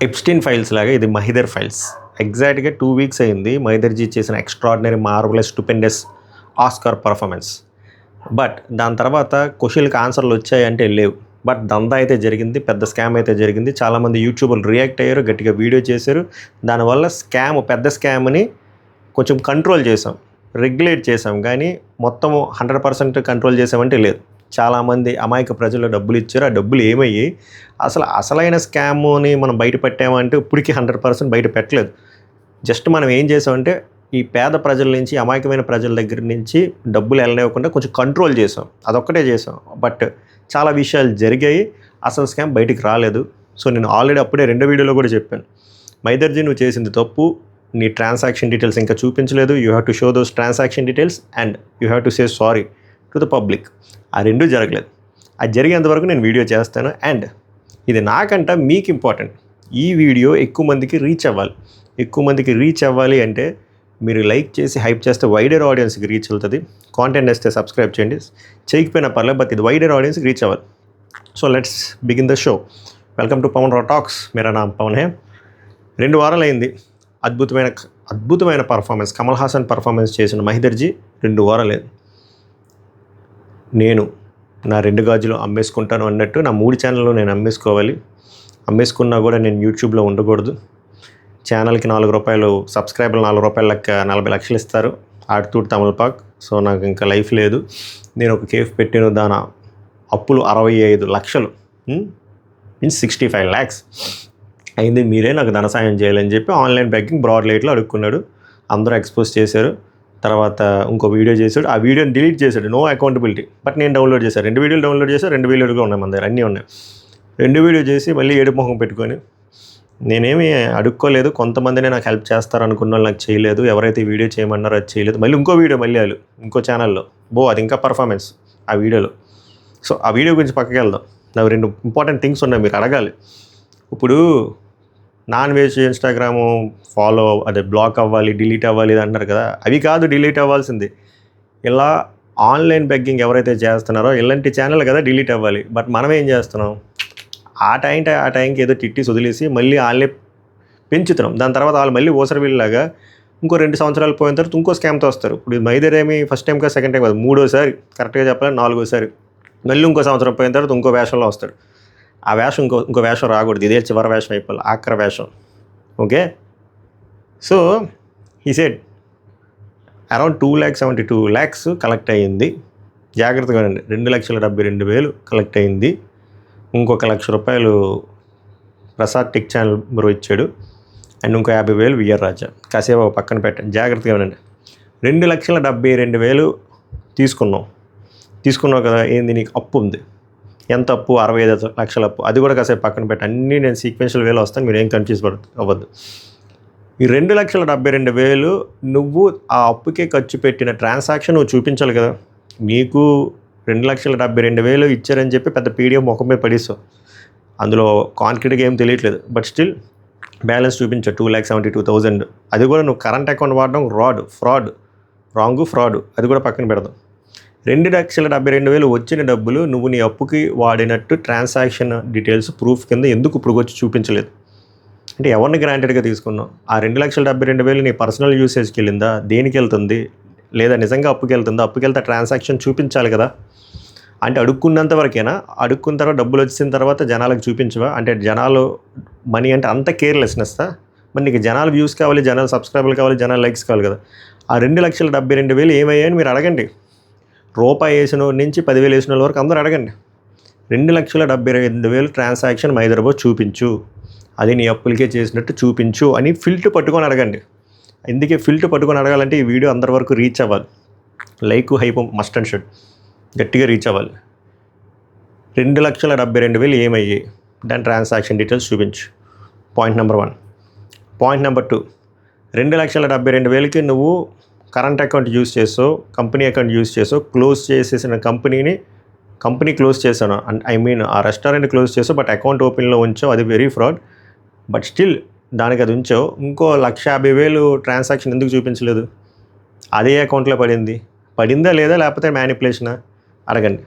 Epstein files లాగా ఇది Mahidhar files. ఎగ్జాక్ట్గా 2 వీక్స్ అయింది మహిదర్జీ చేసిన extraordinary marvellous stupendous Oscar performance. But దాని తర్వాత క్వశ్చన్కి ఆన్సర్లు వచ్చాయంటే లేవు. బట్ దందా అయితే జరిగింది, పెద్ద స్కామ్ అయితే జరిగింది. చాలామంది యూట్యూబర్లు రియాక్ట్ అయ్యారు, గట్టిగా వీడియో చేశారు. దానివల్ల పెద్ద స్కామ్ని కొంచెం కంట్రోల్ చేసాం, రెగ్యులేట్ చేసాం. కానీ మొత్తము 100% కంట్రోల్ చేసామంటే లేదు. చాలామంది అమాయక ప్రజలు డబ్బులు ఇచ్చారు. ఆ డబ్బులు ఏమయ్యి అసలైన స్కామ్ని మనం బయట పెట్టామంటే ఇప్పటికీ 100% బయట పెట్టలేదు. జస్ట్ మనం ఏం చేసామంటే ఈ పేద ప్రజల నుంచి, అమాయకమైన ప్రజల దగ్గర నుంచి డబ్బులు వెళ్ళనివ్వకుండా కొంచెం కంట్రోల్ చేసాం. అదొక్కటే చేసాం. బట్ చాలా విషయాలు జరిగాయి. అసలు స్కామ్ బయటికి రాలేదు. సో నేను ఆల్రెడీ అప్పుడే 2 వీడియోలో కూడా చెప్పాను, మహిదర్జీ నువ్వు చేసింది తప్పు, నీ ట్రాన్సాక్షన్ డీటెయిల్స్ ఇంకా చూపించలేదు, you have to show those transaction details and you have to say sorry to the public. ఆ రెండూ జరగలేదు. అది జరిగేంతవరకు నేను వీడియో చేస్తాను. అండ్ ఇది నాకంట మీకు ఇంపార్టెంట్. ఈ వీడియో ఎక్కువ మందికి రీచ్ అవ్వాలి అంటే మీరు లైక్ చేసి హైప్ చేస్తే వైడర్ ఆడియన్స్కి రీచ్ అవుతుంది. కాంటెంట్ వేస్తే సబ్స్క్రైబ్ చేయండి, చేయకపోయినా పర్లేదు, బట్ ఇది వైడర్ ఆడియన్స్కి రీచ్ అవ్వాలి. So let's begin the show. Welcome to Pavan raw talks. మేరా నామ్ పవన్ హే. 2 వారాలు అయింది అద్భుతమైన పర్ఫార్మెన్స్, కమల్ హాసన్ పర్ఫార్మెన్స్ చేసిన మహిదర్జీ 2 వారాలు. నేను నా 2 గాజులు అమ్మేసుకుంటాను అన్నట్టు నా 3 ఛానల్లో నేను అమ్మేసుకున్నా కూడా నేను యూట్యూబ్లో ఉండకూడదు. ఛానల్కి ₹4, సబ్స్క్రైబర్లు ₹4 లెక్క 40 లక్షలు ఇస్తారు, ఆడుతూడు తమలపాక్. సో నాకు ఇంకా లైఫ్ లేదు. నేను ఒక కేఫ్ పెట్టాను, దాని అప్పులు 65 లక్షలు, మీన్స్ 65 lakhs అయింది. మీరే నాకు ధన సాయం చేయాలని చెప్పి ఆన్లైన్ బ్యాంకింగ్ బ్రాడ్ లైట్లో అడుక్కున్నాడు. అందరూ ఎక్స్పోజ్ చేశారు. తర్వాత ఇంకో వీడియో చేశాడు, ఆ వీడియోని డిలీట్ చేశాడు, నో అకౌంటబిలిటీ. బట్ నేను డౌన్లోడ్ చేశాను, 2 వీడియోలు డౌన్లోడ్ చేశాను, 2 వీడియోలు ఉన్నాయి మన దగ్గర, అన్నీ ఉన్నాయి. 2 వీడియో చేసి మళ్ళీ ఏడుపు మొహం పెట్టుకొని, నేనేమి అడుక్కోలేదు, కొంతమందినే నాకు హెల్ప్ చేస్తారు అనుకున్న వాళ్ళు నాకు చేయలేదు, ఎవరైతే ఈ వీడియో చేయమన్నారో అది చేయలేదు. మళ్ళీ ఇంకో వీడియో వాళ్ళు ఇంకో ఛానల్లో అది ఇంకా పర్ఫార్మెన్స్ ఆ వీడియోలో. సో ఆ వీడియో గురించి పక్కకి వెళ్దాం. నాకు 2 ఇంపార్టెంట్ థింగ్స్ ఉన్నాయి, మీరు అడగాలి. ఇప్పుడు నాన్ వెజ్ ఇన్స్టాగ్రాము బ్లాక్ అవ్వాలి, డిలీట్ అవ్వాలి అంటారు కదా, అవి కాదు డిలీట్ అవ్వాల్సింది. ఇలా ఆన్లైన్ బెగ్గింగ్ ఎవరైతే చేస్తున్నారో ఇలాంటి ఛానల్ కదా డిలీట్ అవ్వాలి. బట్ మనం ఏం చేస్తున్నాం, ఆ టైంకి ఏదో తిట్టి వదిలేసి మళ్ళీ వాళ్ళే పెంచుతున్నాం. దాని తర్వాత వాళ్ళు మళ్ళీ ఓసరవిల్లాగా ఇంకో 2 సంవత్సరాలు పోయిన తర్వాత ఇంకో స్కామ్తో వస్తారు. ఇప్పుడు మహిదర్ ఏమి ఫస్ట్ టైం కాదు, సెకండ్ టైం కాదు, 3వసారి, కరెక్ట్గా చెప్పాలి 4వసారి. మళ్ళీ ఇంకో సంవత్సరం పోయిన తర్వాత ఇంకో వేషంలో వస్తాడు. ఆ వేషం ఇంకో వేషం రాకూడదు, ఇదే చివరి వేషం అయిపోవాలి, ఆఖరి వేషం. ఓకే. సో ఈ సెడ్ అరౌండ్ 2,72 lakhs కలెక్ట్ అయ్యింది. జాగ్రత్తగా 2,72,000 కలెక్ట్ అయ్యింది. ఇంకొక ₹1,00,000 ప్రసాద్ టెక్ ఛానల్ బ్రో ఇచ్చాడు. అండ్ ఇంకో 50,000 విఆర్ రాజా. కాసేపు పక్కన పెట్టండి, జాగ్రత్తగా వినండి. 2,72,000 తీసుకున్నావు కదా, ఏంది నీకు అప్పు ఉంది. ఎంత అప్పు? 65 లక్షల అప్పు. అది కూడా కాసేపు పక్కన పెట్టి, అన్నీ నేను సీక్వెన్షియల్ వేలో వస్తాను, మీరు ఏం కన్ఫ్యూజ్ అవ్వద్దు. ఈ 2,72,000 నువ్వు ఆ అప్పుకే ఖర్చు పెట్టిన ట్రాన్సాక్షన్ నువ్వు చూపించాలి కదా. నీకు 2,72,000 ఇచ్చారని చెప్పి పెద్ద పీడిఎఫ్ ముఖం మీద పడేస్తావు, అందులో కాన్క్రీట్గా ఏం తెలియట్లేదు. బట్ స్టిల్ బ్యాలెన్స్ చూపించావు 2,72,000. అది కూడా నువ్వు కరెంట్ అకౌంట్ వాడడం ఫ్రాడ్, అది కూడా పక్కన పెడదాం. 2,72,000 వచ్చిన డబ్బులు నువ్వు నీ అప్పుకి వాడినట్టు ట్రాన్సాక్షన్ డీటెయిల్స్ ప్రూఫ్ కింద ఎందుకు ఇప్పుడు వచ్చి చూపించలేదు? అంటే ఎవరిని గ్రాంటెడ్గా తీసుకున్నావు? ఆ 2,72,000 నీ పర్సనల్ యూసేజ్కి వెళ్ళిందా, దేనికి వెళ్తుంది, లేదా నిజంగా అప్పుకి వెళ్తుందా? అప్పుకి వెళ్తే ట్రాన్సాక్షన్ చూపించాలి కదా. అంటే అడుక్కున్నంత వరకేనా? అడుక్కున్న తర్వాత డబ్బులు వచ్చిన తర్వాత జనాలకు చూపించవా? అంటే జనాలు మనీ అంటే అంత కేర్లెస్నెస్తా? మరి నీకు జనాలు వ్యూస్ కావాలి, జనాలు సబ్స్క్రైబర్లు కావాలి, జనాలు లైక్స్ కావాలి కదా. ఆ 2,72,000 ఏమయ్యాయని మీరు అడగండి. రూపాయి వేసిన నుంచి 10,000 వేసిన వరకు అందరూ అడగండి. 2,72,000 ట్రాన్సాక్షన్ హైదరాబాద్ చూపించు, అది నీ అప్పులకే చేసినట్టు చూపించు అని ఫిల్ట్ పట్టుకొని అడగండి. ఎందుకే ఫిల్ట్ పట్టుకొని అడగాలంటే ఈ వీడియో అందరి వరకు రీచ్ అవ్వాలి. Like hype must and should గట్టిగా రీచ్ అవ్వాలి. 2,72,000 ఏమయ్యాయి, దాని ట్రాన్సాక్షన్ డీటెయిల్స్ చూపించు. Point number 1. పాయింట్ నెంబర్ 2, 2,72,000కి నువ్వు కరెంట్ అకౌంట్ యూస్ చేసావు, కంపెనీ అకౌంట్ యూస్ చేసావు, క్లోజ్ చేసేసిన కంపెనీ క్లోజ్ చేశాను, ఆ రెస్టారెంట్ క్లోజ్ చేసావు, బట్ అకౌంట్ ఓపెన్లో ఉంచావు, అది వెరీ ఫ్రాడ్. బట్ స్టిల్ దానికి అది ఉంచావు. ఇంకో 1,50,000 ట్రాన్సాక్షన్ ఎందుకు చూపించలేదు? అదే అకౌంట్లో పడిందా లేదా, లేకపోతే మ్యానిపులేషనా? అడగండి.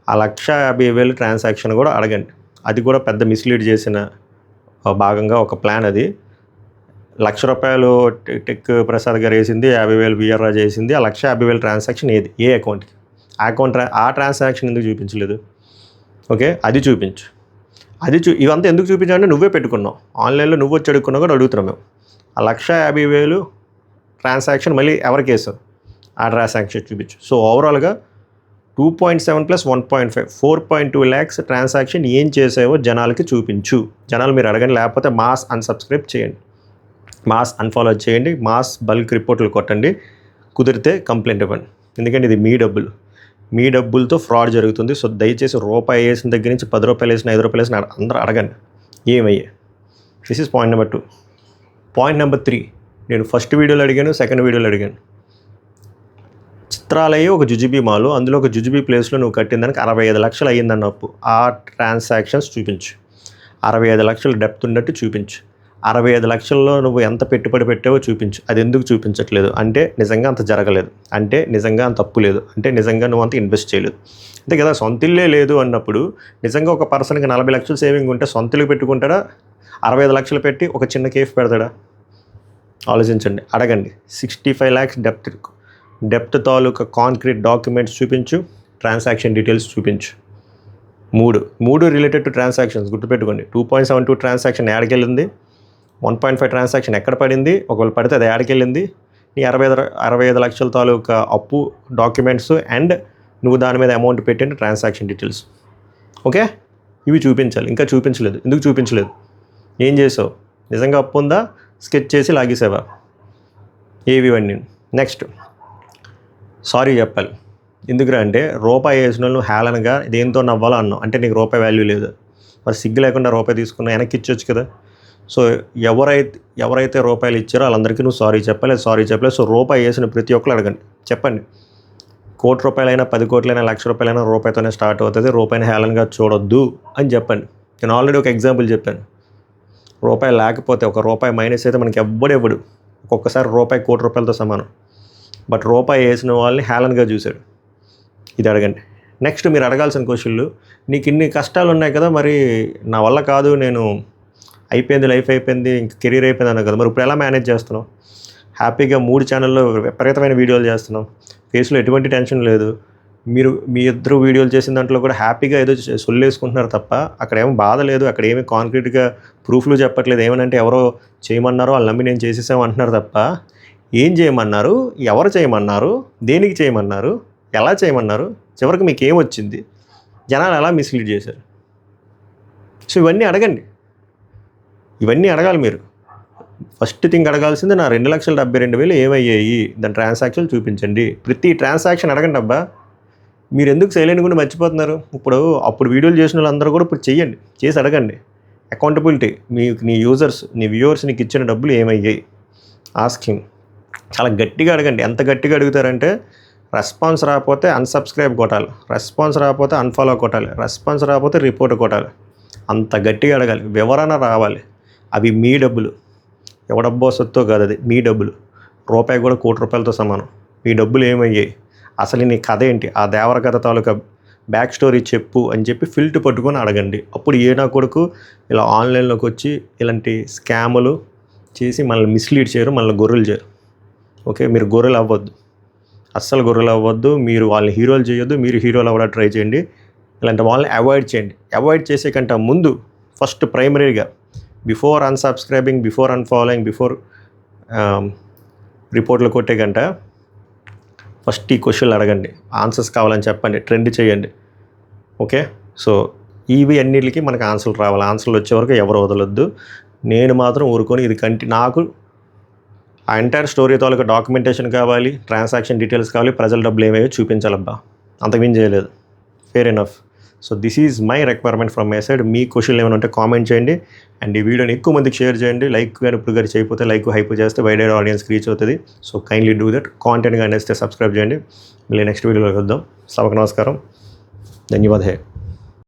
ఆ 1,50,000 ట్రాన్సాక్షన్ కూడా అడగండి. అది కూడా పెద్ద మిస్లీడ్ చేసిన భాగంగా ఒక ప్లాన్ అది. ₹1,00,000 టెక్ ప్రసాద్ గారు వేసింది, 50,000 బిఆర్ రాజు వేసింది. ఆ 1,50,000 ట్రాన్సాక్షన్ ఏది, ఏ అకౌంట్కి? ఆ ట్రాన్సాక్షన్ ఎందుకు చూపించలేదు? ఓకే, అది చూపించు. ఇవంతా ఎందుకు చూపించాలంటే నువ్వే పెట్టుకున్నావు, ఆన్లైన్లో నువ్వు వచ్చి అడుక్కున్నా కూడా అడుగుతున్నాం మేము. ఆ 1,50,000 ట్రాన్సాక్షన్ మళ్ళీ ఎవరికి వేసావు, ఆ ట్రాన్సాక్షన్ చూపించు. సో ఓవరాల్గా 2.7 + 1.5 4.2 lakhs ట్రాన్సాక్షన్ ఏం చేసావో జనాలకి చూపించు. జనాలు మీరు అడగండి, లేకపోతే మాస్ అన్సబ్స్క్రైబ్ చేయండి, మాస్ అన్ఫాలో చేయండి, మాస్ బల్క్ రిపోర్ట్లు కొట్టండి, కుదిరితే కంప్లైంట్ ఇవ్వండి. ఎందుకంటే ఇది మీ డబ్బులతో ఫ్రాడ్ జరుగుతుంది. సో దయచేసి రూపాయి వేసిన దగ్గర నుంచి ₹10 వేసిన, ₹5 వేసిన అందరూ అడగండి ఏమయ్యే. This is point number 2. Point number 3, నేను ఫస్ట్ వీడియోలో అడిగాను, సెకండ్ వీడియోలో అడిగాను. చిత్రాలయ్యే ఒక జుజుబీ మాలు, అందులో ఒక జుజుబీ ప్లేస్లో నువ్వు కట్టిన దానికి 65 లక్షలు అయ్యిందన్న అప్పు. ఆ ట్రాన్సాక్షన్స్ చూపించు. 65 లక్షలు డెప్త్ ఉన్నట్టు చూపించు. 65 లక్షల్లో నువ్వు ఎంత పెట్టుబడి పెట్టావో చూపించు. అది ఎందుకు చూపించట్లేదు అంటే నిజంగా అంత జరగలేదు, అంటే నిజంగా అంత తప్పు లేదు, అంటే నిజంగా నువ్వు అంత ఇన్వెస్ట్ చేయలేదు. అంతే కదా. సొంత ఇల్లే లేదు అన్నప్పుడు నిజంగా ఒక పర్సన్కి 40 లక్షలు సేవింగ్ ఉంటే సొంత ఇల్లు పెట్టుకుంటాడా, 65 లక్షలు పెట్టి ఒక చిన్న కేఫ్ పెడతాడా? ఆలోచించండి, అడగండి. 65 lakhs డెప్త్ తాలూకా కాంక్రీట్ డాక్యుమెంట్స్ చూపించు, ట్రాన్సాక్షన్ డీటెయిల్స్ చూపించు. మూడు రిలేటెడ్ టు ట్రాన్సాక్షన్స్ గుర్తుపెట్టుకోండి. 2.72 ట్రాన్సాక్షన్ యాడికెళ్ళింది, 1.5 ట్రాన్సాక్షన్ ఎక్కడ పడింది, ఒకవేళ పడితే అది యాడికెళ్ళింది, నీ 65 లక్షల తాలూకా అప్పు డాక్యుమెంట్స్ అండ్ నువ్వు దాని మీద అమౌంట్ పెట్టిన ట్రాన్సాక్షన్ డీటెయిల్స్. ఓకే, ఇవి చూపించాలి. ఇంకా చూపించలేదు. ఎందుకు చూపించలేదు? ఏం చేసావు? నిజంగా అప్పు ఉందా, స్కెచ్ చేసి లాగేసావా? ఏవి ఇవన్నీ. నెక్స్ట్, సారీ చెప్పాలి. ఎందుకురా అంటే రూపాయి వేసిన నువ్వు హేళనగా దేంతో నవ్వాలో అన్నావు, అంటే నీకు రూపాయి వాల్యూ లేదు. మరి సిగ్గు లేకుండా రూపాయి తీసుకున్నా వెనక్కి ఇచ్చొచ్చు కదా. సో ఎవరైతే రూపాయలు ఇచ్చారో వాళ్ళందరికీ నువ్వు సారీ చెప్పలేదు. సో రూపాయి వేసిన ప్రతి ఒక్కరు అడగండి, చెప్పండి. ₹1,00,00,000 10 కోట్లైనా ₹1,00,000 రూపాయితోనే స్టార్ట్ అవుతుంది. రూపాయిని హేళనగా చూడొద్దు అని చెప్పండి. నేను ఆల్రెడీ ఒక ఎగ్జాంపుల్ చెప్పాను. రూపాయి లేకపోతే, ఒక రూపాయి మైనస్ అయితే మనకి ఎవ్వడెవ్వడు. ఒక్కొక్కసారి రూపాయి ₹1,00,00,000తో సమానం. బట్ రూపాయి వేసిన వాళ్ళని హేళనగా చూశాడు. ఇది అడగండి. నెక్స్ట్, మీరు అడగాల్సిన క్వశ్చన్లు, నీకు ఇన్ని కష్టాలు ఉన్నాయి కదా, మరి నా వల్ల కాదు, నేను అయిపోయింది, లైఫ్ అయిపోయింది, ఇంక కెరీర్ అయిపోయింది అన్నా కదా, మరి ఇప్పుడు ఎలా మేనేజ్ చేస్తున్నావు? హ్యాపీగా 3 ఛానల్లో విపరీతమైన వీడియోలు చేస్తున్నాం, ఫేస్లో ఎటువంటి టెన్షన్ లేదు. మీ ఇద్దరు వీడియోలు చేసిన దాంట్లో కూడా హ్యాపీగా ఏదో సొల్లేసుకుంటున్నారు తప్ప అక్కడ ఏమో బాధ లేదు, అక్కడ ఏమి కాంక్రీట్గా ప్రూఫ్లు చెప్పట్లేదు. ఏమనంటే ఎవరో చేయమన్నారో వాళ్ళు నమ్మి నేను చేసేసాం అంటున్నారు తప్ప ఏం చేయమన్నారు, ఎవరు చేయమన్నారు, దేనికి చేయమన్నారు, ఎలా చేయమన్నారు, చివరికి మీకు ఏమొచ్చింది, జనాలు ఎలా మిస్లీడ్ చేశారు? సో ఇవన్నీ అడగండి, ఇవన్నీ అడగాలి మీరు. ఫస్ట్ థింగ్ అడగాల్సింది, నా 2,72,000 ఏమయ్యాయి, దాని ట్రాన్సాక్షన్ చూపించండి. ప్రతి ట్రాన్సాక్షన్ అడగండి. అబ్బా, మీరు ఎందుకు సైలెంట్ కూడా మర్చిపోతున్నారు? అప్పుడు వీడియోలు చేసిన వాళ్ళందరూ కూడా ఇప్పుడు చెయ్యండి, చేసి అడగండి. అకౌంటబిలిటీ, నీ యూజర్స్, నీ వ్యూవర్స్ నీకు ఇచ్చిన డబ్బులు ఏమయ్యాయి, ఆస్కింగ్. చాలా గట్టిగా అడగండి. ఎంత గట్టిగా అడుగుతారంటే, రెస్పాన్స్ రాకపోతే అన్సబ్స్క్రైబ్ కొట్టాలి, రెస్పాన్స్ రాకపోతే అన్ఫాలో కొట్టాలి, రెస్పాన్స్ రాకపోతే రిపోర్ట్ కొట్టాలి. అంత గట్టిగా అడగాలి. వివరణ రావాలి. అవి మీ డబ్బులు, ఎవడబ్బో సొత్తో కాదు, అది మీ డబ్బులు. రూపాయి కూడా ₹1,00,00,000తో సమానం. మీ డబ్బులు ఏమయ్యాయి, అసలు నీ కథ ఏంటి, ఆ దేవర కథ తాలూకా బ్యాక్ స్టోరీ చెప్పు అని చెప్పి ఫిల్ట్ పట్టుకొని అడగండి. అప్పుడు నా కొడుకు ఇలా ఆన్లైన్లోకి వచ్చి ఇలాంటి స్కాములు చేసి మనల్ని మిస్లీడ్ చేయరు, మనల్ని గొర్రెలు చేయరు. ఓకే, మీరు గొర్రెలు అవ్వద్దు, అస్సలు గొర్రెలు అవ్వద్దు. మీరు వాళ్ళని హీరోలు చేయొద్దు, మీరు హీరోలు అవ్వడానికి ట్రై చేయండి. ఇలాంటి వాళ్ళని అవాయిడ్ చేయండి. అవాయిడ్ చేసే కంటే ముందు ఫస్ట్ ప్రైమరీగా, బిఫోర్ అన్సబ్స్క్రైబింగ్, బిఫోర్ అన్ఫాలోయింగ్, బిఫోర్ రిపోర్ట్లు కొట్టే కంట ఫస్ట్ ఈ క్వశ్చన్లు అడగండి. ఆన్సర్స్ కావాలని చెప్పండి, ట్రెండ్ చేయండి. ఓకే, సో ఇవి అన్నిటికీ మనకు ఆన్సర్లు రావాలి. ఆన్సర్లు వచ్చే వరకు ఎవరు వదలొద్దు. నేను మాత్రం ఊరుకొని ఇది నాకు ఆ ఎంటైర్ స్టోరీ తాలూకా డాక్యుమెంటేషన్ కావాలి, ట్రాన్సాక్షన్ డీటెయిల్స్ కావాలి, ప్రజల డబ్బులు ఏమేవో చూపించాలబ్బా, అంతకుమించి చేయలేదు. Fair enough. So this is my requirement from my side. మీ క్వశ్చన్లు ఏమైనా ఉంటే కామెంట్ చేయండి, అండ్ ఈ వీడియోని ఎక్కువ మందికి షేర్ చేయండి. లైక్ కానీ ఇప్పుడు గారు చేయకపోతే లైక్, హైప్ చేస్తే వైడెడ్ ఆడియన్స్కి రీచ్ అవుతుంది. So kindly do that. Content కానీ నచ్చితే సబ్స్క్రైబ్ చేయండి. మళ్ళీ నెక్స్ట్ వీడియోలో వద్దాం. సభకు నమస్కారం, ధన్యవాదాలు.